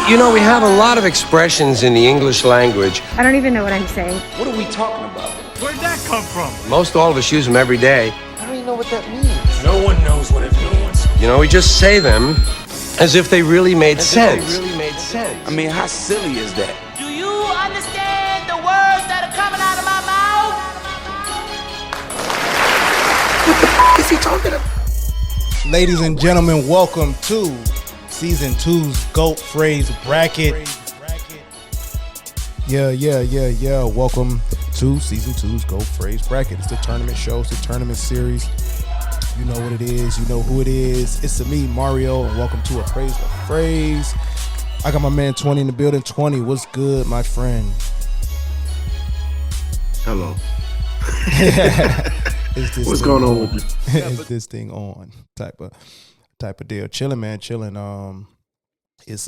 You know, we have a lot of expressions in the English language. I don't even know what I'm saying. What are we talking about? Where'd that come from? Most all of us use them every day. I don't even know what that means. No one knows what it means. You know, we just say them as if they really made sense. I mean, how silly is that? Do you understand the words that are coming out of my mouth? What the is he talking about? Ladies and gentlemen, welcome to Season 2's GOAT Phrase Bracket. Yeah. Welcome to Season 2's GOAT Phrase Bracket. It's the tournament show. It's the tournament series. You know what it is. You know who it is. It's me, Mario, and welcome to Appraise the Phrase. I got my man 20 in the building. 20, what's good, my friend? Hello. What's going on with you? Is this thing on? Type of deal. Chilling, man. Chilling. It's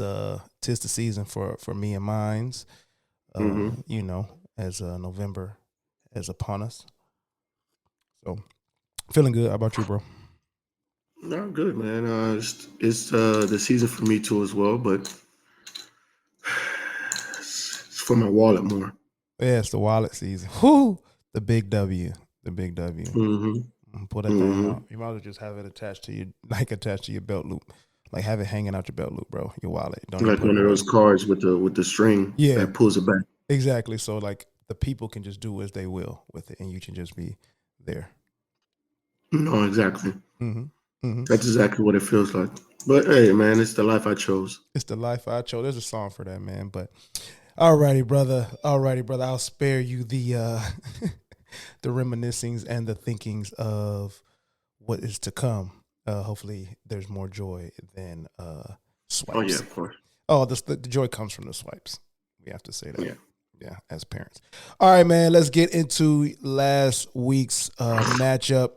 tis the season for me and mines. You know, as November is upon us. So feeling good. How about you, bro? No, good, man. It's the season for me too as well, but it's for my wallet more. Yeah, it's the wallet season. Whoo! The big W. The big W. Pull that thing out. You might as well just have it attached to your belt loop. Like have it hanging out your belt loop, bro. Your wallet. Don't like one of those cards with the string that pulls it back. Exactly. So like the people can just do as they will with it, and you can just be there. No, exactly. That's exactly what it feels like. But hey, man, it's the life I chose. It's the life I chose. There's a song for that, man. But alrighty, brother. I'll spare you the the reminiscings and the thinkings of what is to come. Hopefully there's more joy than swipes. Oh yeah, of course. Oh, the joy comes from the swipes. We have to say that. Yeah, as parents. All right, man, let's get into last week's matchup.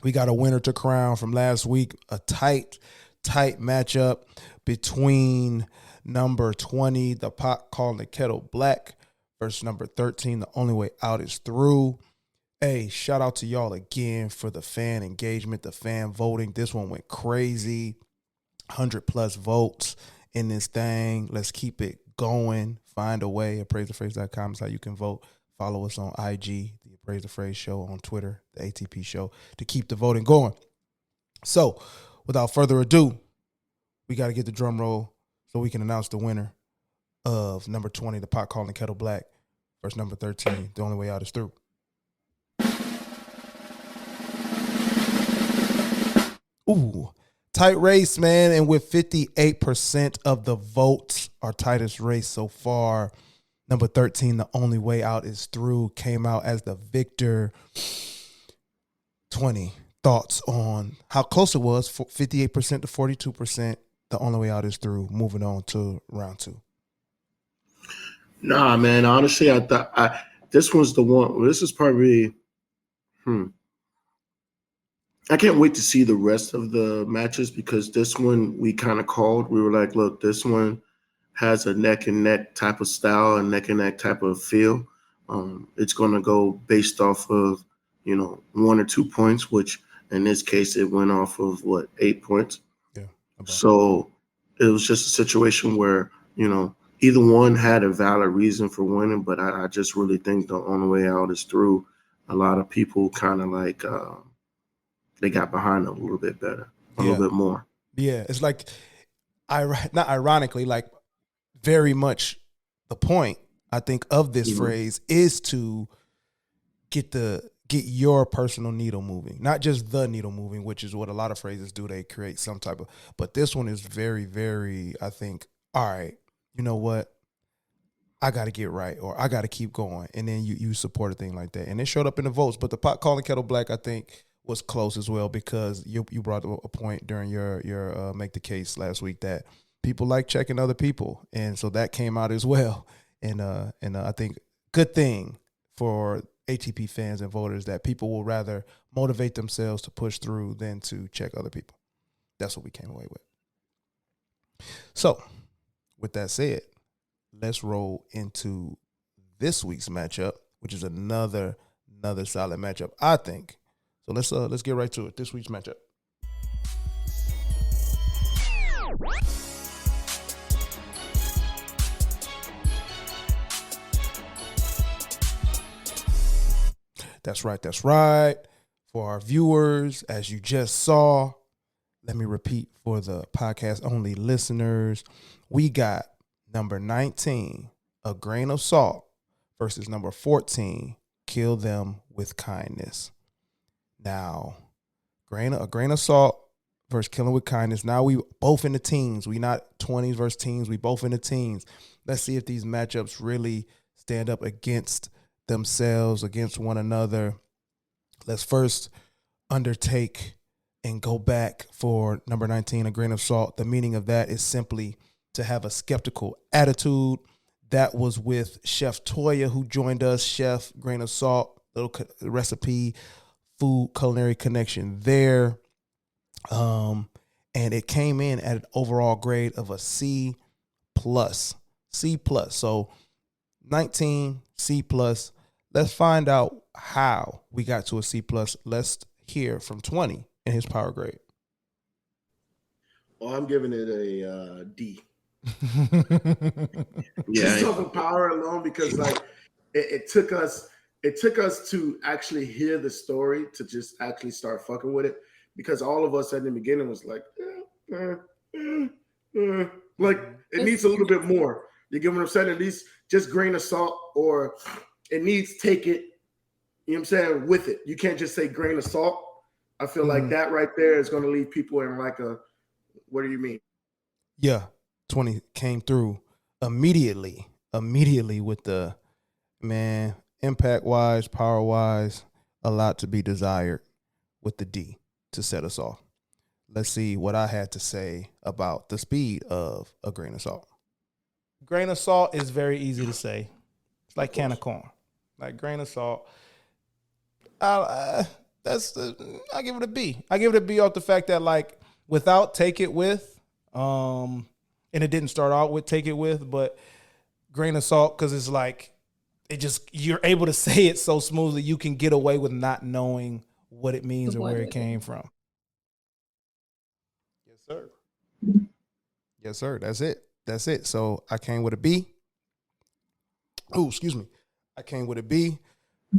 We got a winner to crown from last week. A tight matchup between number 20, the pot calling the kettle black, versus number 13, the only way out is through. Hey, shout out to y'all again for the fan engagement, the fan voting. This one went crazy. 100+ votes in this thing. Let's keep it going. Find a way. ApraiseThePhrase.com is how you can vote. Follow us on IG, the Appraise the Phrase Show, on Twitter, the ATP Show, to keep the voting going. So, without further ado, we got to get the drum roll so we can announce the winner of number 20, the pot calling kettle black, versus number 13, the only way out is through. Ooh, tight race, man. And with 58% of the votes, our tightest race so far, number 13, the only way out is through, came out as the victor. 20, thoughts on how close it was, 58% to 42%. The only way out is through. Moving on to round 2. Nah, man. Honestly, I thought this was the one. This is probably. I can't wait to see the rest of the matches because this one we kind of called. We were like, look, this one has a neck and neck type of style and neck and neck type of feel. It's going to go based off of, 1 or 2 points, which in this case, it went off of 8 points. Yeah. So it was just a situation where, either one had a valid reason for winning, but I just really think the only way out is through. A lot of people kind of like, they got behind it a little bit better, a little bit more. Yeah, it's like, not ironically, like very much the point, I think, of this phrase is to get your personal needle moving, not just the needle moving, which is what a lot of phrases do. They create some type of, but this one is very, very, I think, all right, you know what? I got to get right, or I got to keep going. And then you support a thing like that. And it showed up in the votes, but the pot calling kettle black, I think, was close as well, because you brought a point during your make the case last week that people like checking other people, and so that came out as well. And I think good thing for ATP fans and voters that people will rather motivate themselves to push through than to check other people. That's what we came away with. So, with that said, let's roll into this week's matchup, which is another solid matchup, I think. So let's get right to it. This week's matchup. That's right. That's right. For our viewers, as you just saw, let me repeat for the podcast only listeners, we got number 19, A Grain of Salt, versus number 14, Kill Them with Kindness. Now, a grain of salt versus Killing with Kindness. Now we both in the teens. We not 20s versus teens. We both in the teens. Let's see if these matchups really stand up against themselves, against one another. Let's first undertake and go back for number 19, A Grain of Salt. The meaning of that is simply to have a skeptical attitude. That was with Chef Toya, who joined us. Chef, Grain of Salt, little recipe, food, culinary connection there. And it came in at an overall grade of a C+. C+. So 19, C+. Let's find out how we got to a C+. Let's hear from 20 in his power grade. Well, I'm giving it a D. Yeah. Just off of power alone, because like it took us to actually hear the story to just actually start fucking with it, because all of us at the beginning was like like it needs a little bit more. You get what I'm saying? At least just grain of salt, or it needs take it, you know what I'm saying, with it. You can't just say grain of salt. I feel like that right there is going to leave people in like a, what do you mean? Yeah. 20 came through immediately with the, man, impact wise, power wise, a lot to be desired with the D to set us off. Let's see what I had to say about the speed of A Grain of Salt. Grain of salt is very easy to say. It's like can of corn. Like grain of salt. I give it a B. I give it a B off the fact that, like, without take it with, and it didn't start out with take it with, but grain of salt, because it's like, you're able to say it so smoothly, you can get away with not knowing what it means or where it came from. Yes, sir. Yes, sir. That's it. So I came with a B. Oh, excuse me. I came with a B,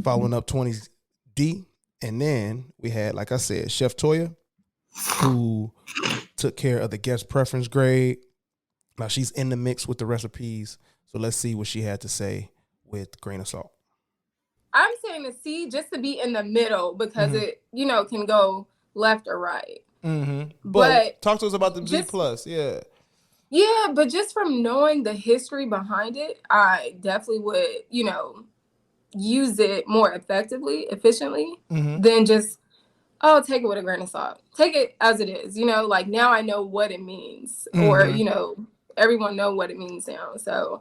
following up 20's D. And then we had, like I said, Chef Toya, who took care of the guest preference grade. Now she's in the mix with the recipes. So let's see what she had to say with grain of salt. I'm saying a C just to be in the middle, because it, can go left or right. Mm-hmm. But talk to us about the G+. Yeah. Yeah, but just from knowing the history behind it, I definitely would, use it more efficiently than just, take it with a grain of salt. Take it as it is, like now I know what it means, or, everyone know what it means now. So.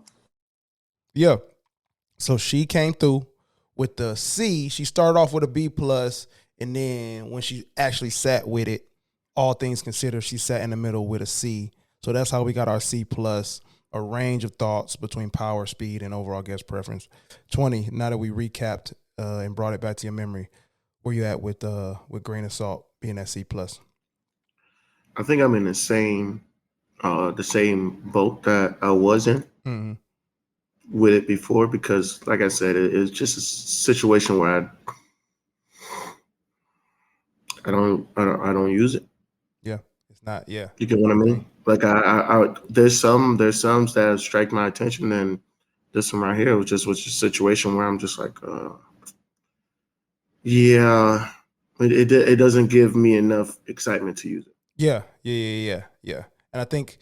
Yeah. So she came through with the C. She started off with a B+, and then when she actually sat with it, all things considered, she sat in the middle with a C. So that's how we got our C+, a range of thoughts between power, speed, and overall guest preference. 20, now that we recapped and brought it back to your memory, where you at with grain of salt being at C+? I think I'm in the same boat that I was in with it before, because like I said, it's just a situation where I don't use it. Yeah, it's not. Yeah, you get what I mean. Like I there's some that strike my attention, and this one right here was just a situation where I'm just like, it doesn't give me enough excitement to use it. Yeah. And I think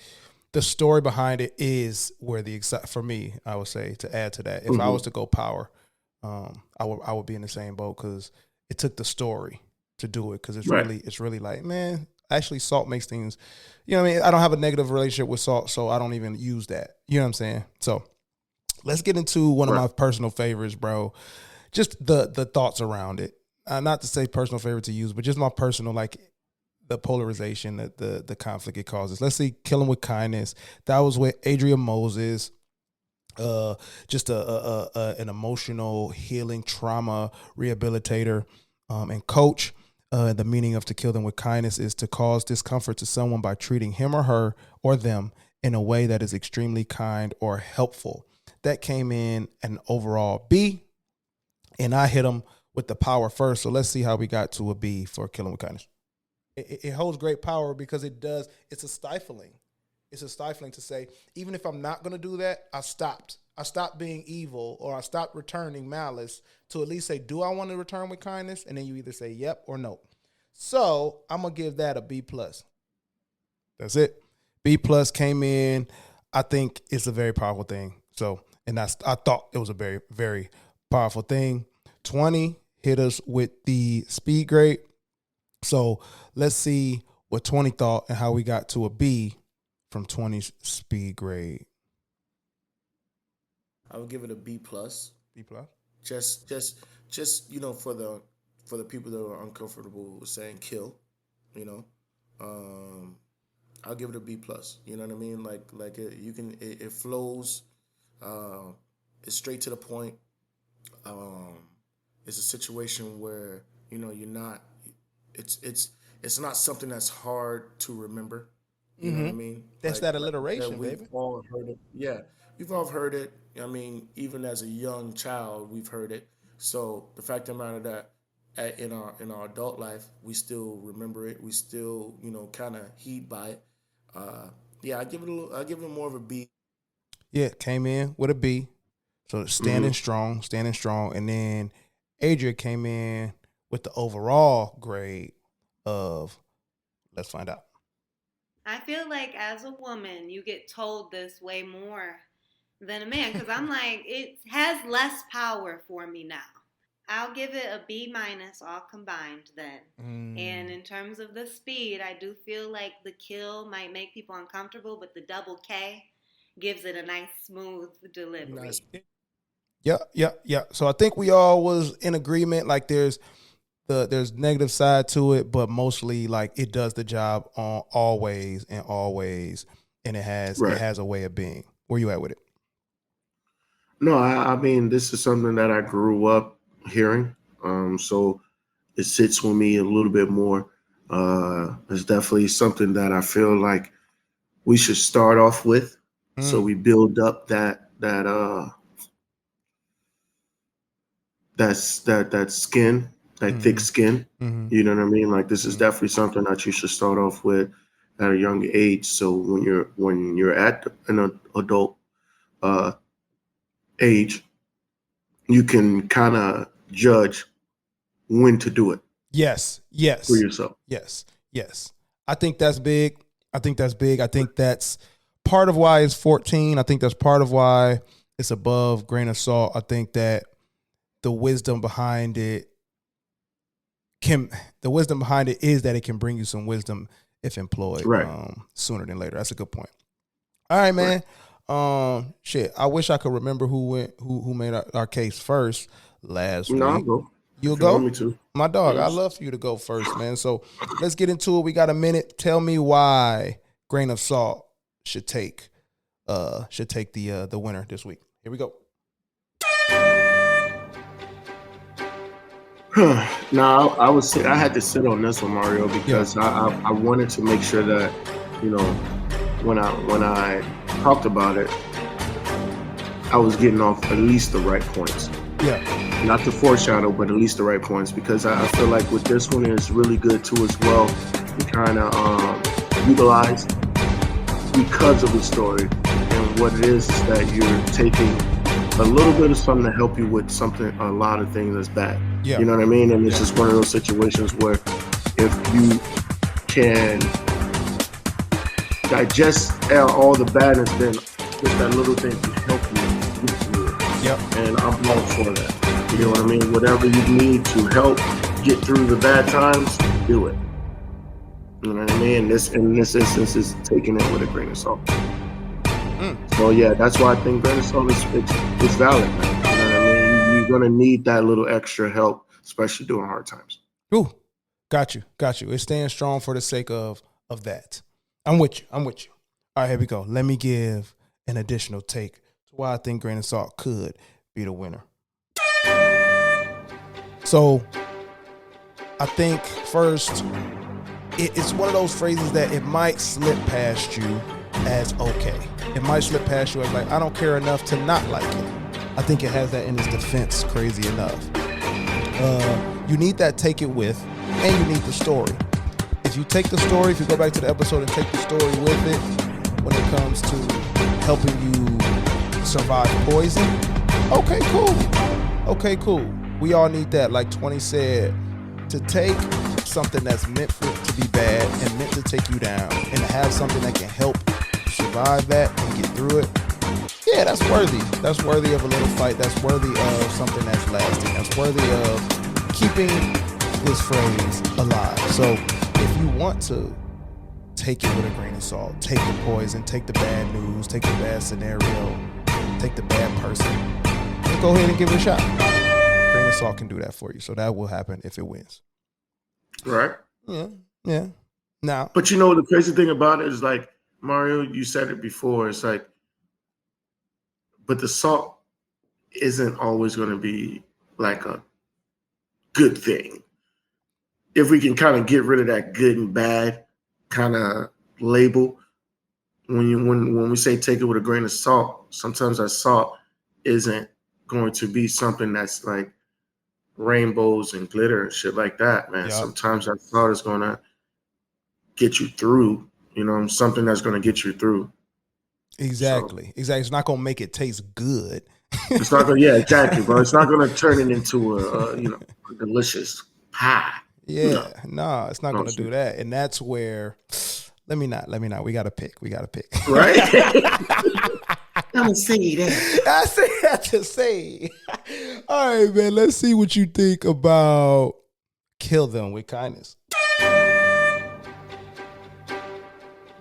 the story behind it is where for me, I would say, to add to that, if I was to go power, I would be in the same boat, because it took the story to do it, because it's really like, man, actually salt makes things, you know what I mean? I don't have a negative relationship with salt, so I don't even use that. You know what I'm saying? So let's get into one of my personal favorites, bro. Just the thoughts around it. Not to say personal favorite to use, but just my personal, like, the polarization, the conflict it causes. Let's see, Killing with Kindness. That was with Adria Moses. Just an emotional healing trauma rehabilitator and coach. The meaning of to kill them with kindness is to cause discomfort to someone by treating him or her or them in a way that is extremely kind or helpful. That came in an overall B, and I hit them with the power first. So let's see how we got to a B for killing with kindness. It holds great power because it's a stifling. It's a stifling to say, even if I'm not going to do that, I stopped. I stopped being evil, or I stopped returning malice, to at least say, do I want to return with kindness? And then you either say yep or no. So I'm going to give that a B+. That's it. B+ came in. I think it's a very powerful thing. So, and I thought it was a very, very powerful thing. 20 hit us with the speed grade. So let's see what 20 thought and how we got to a B from 20's speed grade. I would give it a B+. B+. Just for the people that are uncomfortable with saying kill, I'll give it a B+. You know what I mean? Like it flows. It's straight to the point. It's a situation where you're not. It's not something that's hard to remember. You know what I mean? That's that alliteration, we've baby. all heard it. Yeah, we've all heard it. I mean, even as a young child, we've heard it. So the fact of the matter that in our adult life, we still remember it. We still, kind of heed by it. I give it more of a B. Yeah, came in with a B. So standing strong. And then Adria came in with the overall grade of, let's find out. I feel like as a woman, you get told this way more than a man, because I'm like, it has less power for me now. I'll give it a B- all combined then. And in terms of the speed, I do feel like the kill might make people uncomfortable, but the double K gives it a nice smooth delivery. Nice. Yeah. So I think we all was in agreement. Like there's negative side to it, but mostly like it does the job on always, and it has a way of being. Where you at with it? No, I mean, this is something that I grew up hearing. So it sits with me a little bit more. It's definitely something that I feel like we should start off with. So we build up that skin, that thick skin. You know what I mean? Like this is definitely something that you should start off with at a young age. So when you're at an adult age, you can kind of judge when to do it. Yes. For yourself. Yes. I think that's big. I think that's part of why it's 14. I think that's part of why it's above grain of salt. I think that the wisdom behind it is that it can bring you some wisdom if employed sooner than later. That's a good point. All right, man. Shit. I wish I could remember who made our case first last week. I'll go. You'll go? Want me to. My dog, Yes. I'd love for you to go first, man. So let's get into it. We got a minute. Tell me why grain of salt should take the winner this week. Here we go. Now I had to sit on this one, Mario, because I wanted to make sure that when I talked about it, I was getting off at least the right points. Yeah. Not to foreshadow, but at least the right points, because I feel like with this one it's really good too as well. You kind of utilize because of the story, and what it is that you're taking a little bit of something to help you with a lot of things that's bad. Yeah. You know what I mean? And it's just one of those situations where if you can digest all the badness, then with that little thing to help you get through it. Yep. And I'm all for that. You know what I mean? Whatever you need to help get through the bad times, do it. You know what I mean? In this instance is taking it with a grain of salt. So yeah, that's why I think grain of salt is valid, man. You know what I mean? You're gonna need that little extra help, especially during hard times. Ooh, got you. It's staying strong for the sake of that. I'm with you. All right, here we go. Let me give an additional take to why I think grain of salt could be the winner. So I think first, it's one of those phrases that it might slip past you as okay. It might slip past you as like, I don't care enough to not like it. I think it has that in its defense, crazy enough. You need that take it with, and you need the story. If you take the story, if you go back to the episode and take the story with it, when it comes to helping you survive poison, okay, cool. We all need that. Like 20 said, to take something that's meant for it to be bad and meant to take you down, and to have something that can help you survive that and get through it, yeah, that's worthy. That's worthy of a little fight. That's worthy of something that's lasting. That's worthy of keeping this phrase alive. So if you want to take it with a grain of salt, take the poison, take the bad news, take the bad scenario, take the bad person, then go ahead and give it a shot. Grain of salt can do that for you. So that will happen if it wins. Right. Yeah. Now, but you know, the crazy thing about it is, like, Mario, you said it before. It's like, but the salt isn't always going to be like a good thing. If we can kind of get rid of that good and bad kind of label, when we say take it with a grain of salt, sometimes that salt isn't going to be something that's like rainbows and glitter and shit like that, man. Yep. Sometimes that salt is going to get you through, something that's going to get you through. Exactly. It's not going to make it taste good. It's not going to, exactly, bro. It's not going to turn it into a delicious pie. Yeah, no, it's not going to do that. And that's where, let me not. We got to pick. Right? I'm going to say that. I say that to say. All right, man, let's see what you think about Kill Them with Kindness.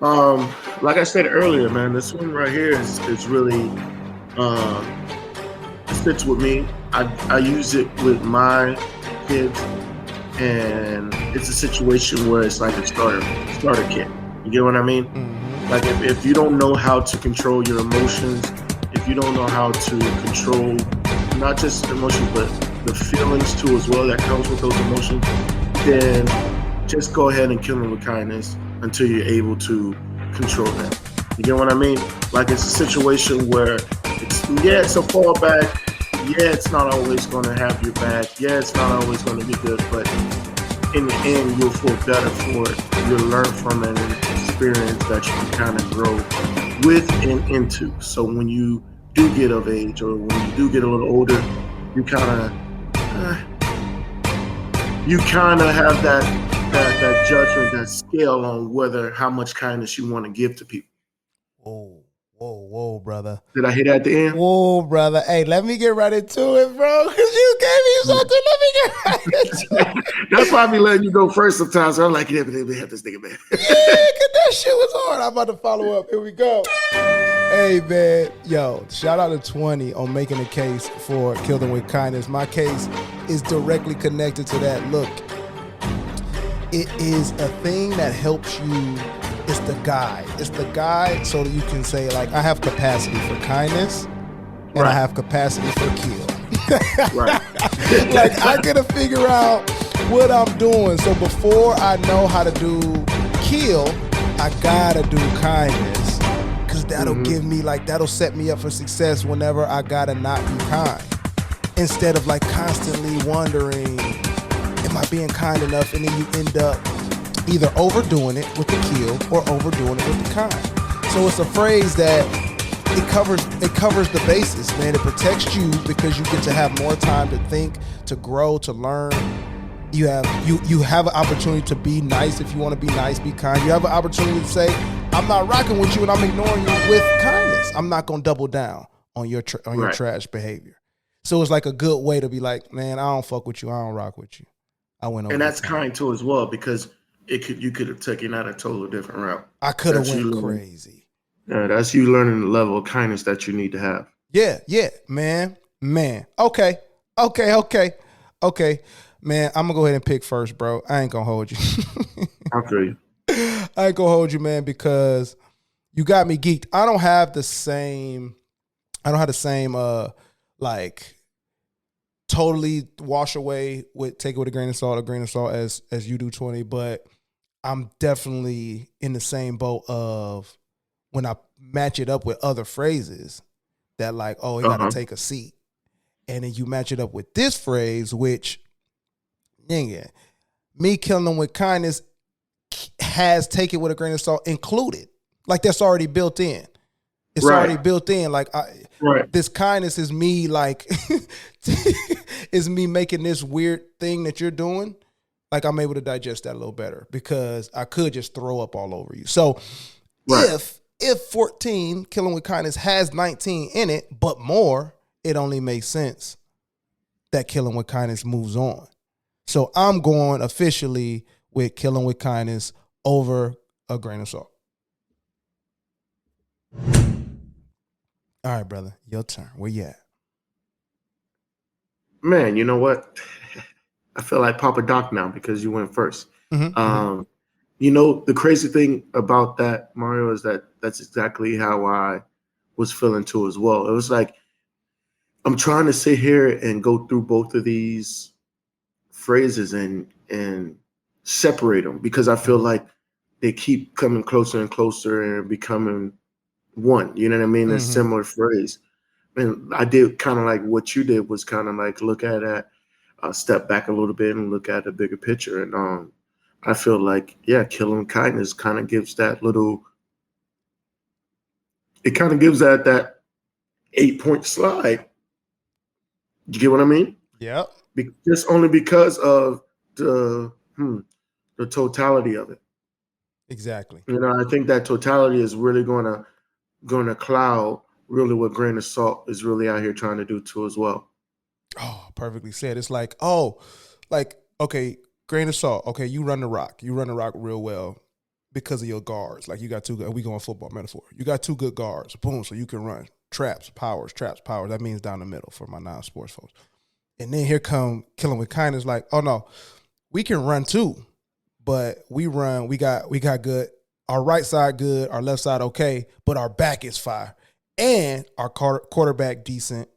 Like I said earlier, man, this one right here is really it fits with me. I use it with my kids, and it's a situation where it's like a starter kit. You get what I mean? Mm-hmm. Like if you don't know how to control your emotions, if you don't know how to control not just emotions but the feelings too as well that comes with those emotions, then just go ahead and kill them with kindness until you're able to control that. You get what I mean? Like it's a situation where it's a fallback. Yeah, it's not always going to have your back. Yeah, it's not always going to be good, but in the end, you'll feel better for it. You'll learn from it and experience that you can kind of grow with and into. So when you do get of age or when you do get a little older, you kind of have that judgment, that scale on how much kindness you want to give to people. Whoa, brother. Did I hit that at the end? Whoa, brother. Hey, let me get right into it, bro, because you gave me something. Let me get right into it. That's why I be letting you go first sometimes. So I'm like, yeah, but they have this nigga, man. Yeah, because that shit was hard. I'm about to follow up. Here we go. Hey, man. Yo, shout out to 20 on making a case for Kill Them with Kindness. My case is directly connected to that. Look, it is a thing that helps you. It's the guide. It's the guide so that you can say, like, I have capacity for kindness and I have capacity for kill. Right. Like, I gotta figure out what I'm doing. So before I know how to do kill, I gotta do kindness. Because that'll give me, like, that'll set me up for success whenever I gotta not be kind. Instead of, like, constantly wondering, am I being kind enough? And then you end up either overdoing it with the kill or overdoing it with the kind. So it's a phrase that it covers the bases, man. It protects you because you get to have more time to think, to grow, to learn. You have an opportunity to be nice if you want to be nice, be kind. You have an opportunity to say, I'm not rocking with you and I'm ignoring you with kindness. I'm not going to double down on your your trash behavior. So it's like a good way to be like, man, I don't fuck with you. I don't rock with you. I went over. And that's kind too as well, because you could have taken out a totally different route. I could have went crazy. Yeah, that's you learning the level of kindness that you need to have. Yeah, man. Okay. Man, I'm gonna go ahead and pick first, bro. I ain't gonna hold you. I feel you. I ain't gonna hold you, man, because you got me geeked. I don't have the same like totally wash away with take it with a grain of salt as you do 20, but I'm definitely in the same boat of when I match it up with other phrases that like, oh, he got to take a seat. And then you match it up with this phrase, which, nigga, me killing them with kindness has take it with a grain of salt included. Like that's already built in. It's already built in. Like this kindness is me like is me making this weird thing that you're doing. Like I'm able to digest that a little better because I could just throw up all over you. So if 14 killing with kindness has 19 in it, but more, it only makes sense that killing with kindness moves on. So I'm going officially with killing with kindness over a grain of salt. All right, brother, your turn. Where you at? Man, you know what? I feel like Papa Doc now because you went first. You know, the crazy thing about that, Mario, is that that's exactly how I was feeling too as well. It was like, I'm trying to sit here and go through both of these phrases and separate them because I feel like they keep coming closer and closer and becoming one. You know what I mean? A similar phrase. And I did kind of like what you did was kind of like look at that, step back a little bit and look at the bigger picture. And I feel like, killing kindness kind of gives that little, it kind of gives that 8-point slide. You get what I mean? Yeah. Just only because of the totality of it. Exactly. You know, I think that totality is really going to cloud really what grain of salt is really out here trying to do too as well. Oh, perfectly said. It's like, okay, grain of salt. Okay, you run the rock. You run the rock real well because of your guards. Like you got two good, we going football metaphor. You got two good guards. Boom, so you can run. Traps, powers. That means down the middle for my non-sports folks. And then here come killing with kindness. Like, oh no, we can run too, but we run. We got good. Our right side good. Our left side okay, but our back is fire, and our quarterback decent.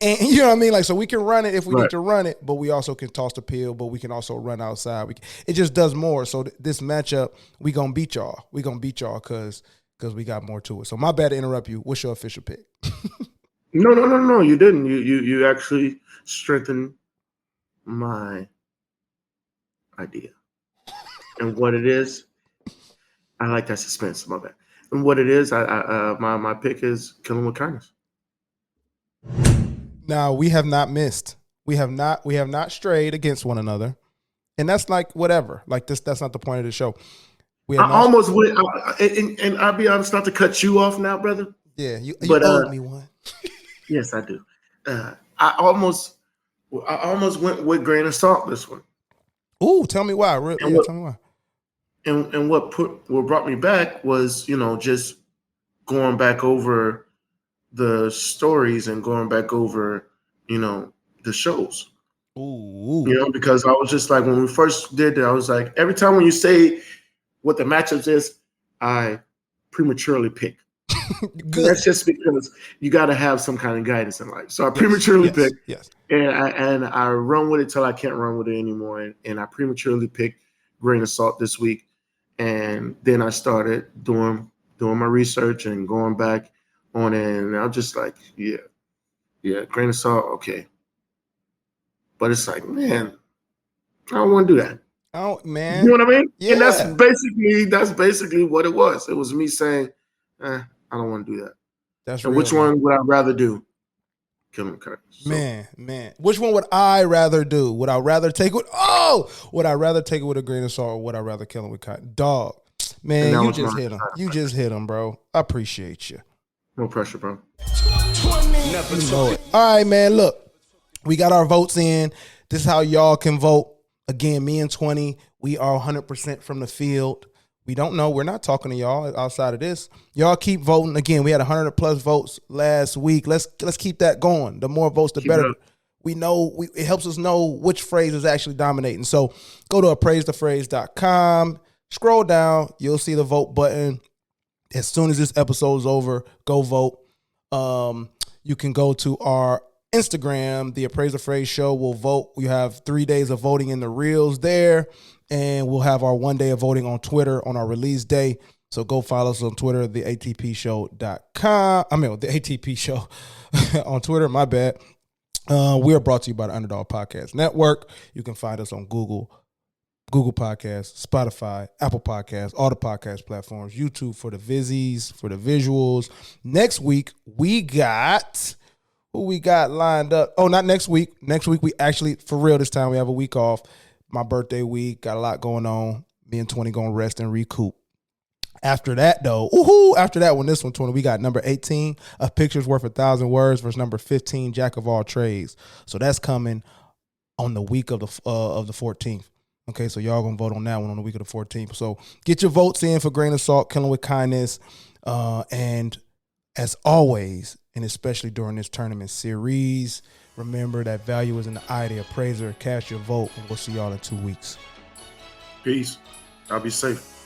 And you know what I mean? Like, so we can run it if we need to run it, but we also can toss the pill, but we can also run outside. It just does more. So this matchup, we gonna beat y'all. We gonna beat y'all because we got more to it. So my bad to interrupt you. What's your official pick? No. You didn't. You actually strengthened my idea. And what it is, I like that suspense. My bad. And what it is, my pick is killing with kindness. Now we have not missed. We have not strayed against one another, and that's like whatever. Like this, that's not the point of the show. I almost went, and I'll be honest, not to cut you off now, brother. Yeah, you owed me one. Yes, I do. I almost went with grain of salt this one. Ooh, tell me why. Tell me why. And what brought me back was, just going back over the stories and going back over, the shows. Ooh. Because I was just like, when we first did it, I was like, every time when you say what the matchups is, I prematurely pick. That's just because you got to have some kind of guidance in life. So I prematurely pick. Yes. And I run with it till I can't run with it anymore. And I prematurely picked grain of salt this week. And then I started doing my research and going back on it. And I'm just like, yeah, grain of salt, okay. But it's like, man, I don't want to do that. Oh man, you know what I mean? Yeah. And that's basically what it was. It was me saying, I don't want to do that. That's and real, which one would I rather do? Killing Curtis. So. Man. Which one would I rather do? Would I rather take it? Would I rather take it with a grain of salt, or would I rather kill him with cotton? Dog, man, you just hit him. You just hit him, bro. I appreciate you. No pressure, bro. You know it. All right, man. Look, we got our votes in. This is how y'all can vote. Again, me and 20, we are 100% from the field. We don't know. We're not talking to y'all outside of this. Y'all keep voting. Again, we had 100 plus votes last week. Let's keep that going. The more votes, the better. We know it helps us know which phrase is actually dominating. So go to appraisethephrase.com. Scroll down. You'll see the vote button. As soon as this episode is over, go vote. You can go to our Instagram, the Appraise Appraise Show. We'll vote. We have 3 days of voting in the reels there, and we'll have our 1 day of voting on Twitter on our release day. So go follow us on Twitter, the ATPshow.com. The ATP Show on Twitter. My bad. We are brought to you by the Underdog Podcast Network. You can find us on Google Podcasts, Spotify, Apple Podcasts, all the podcast platforms, YouTube for the vizzies, for the visuals. Next week, we got who we got lined up. Oh, not next week. Next week, we actually, for real this time, we have a week off. My birthday week, got a lot going on. Me and 20 going to rest and recoup. After that, though, when this one, 20, we got number 18, A Picture's Worth 1,000 Words versus number 15, Jack of All Trades. So that's coming on the week of the 14th. Okay, so y'all going to vote on that one on the week of the 14th. So get your votes in for Grain of Salt, Killing with Kindness. And as always, and especially during this tournament series, remember that value is in the eye of the appraiser. Cast your vote, and we'll see y'all in 2 weeks. Peace. I'll be safe.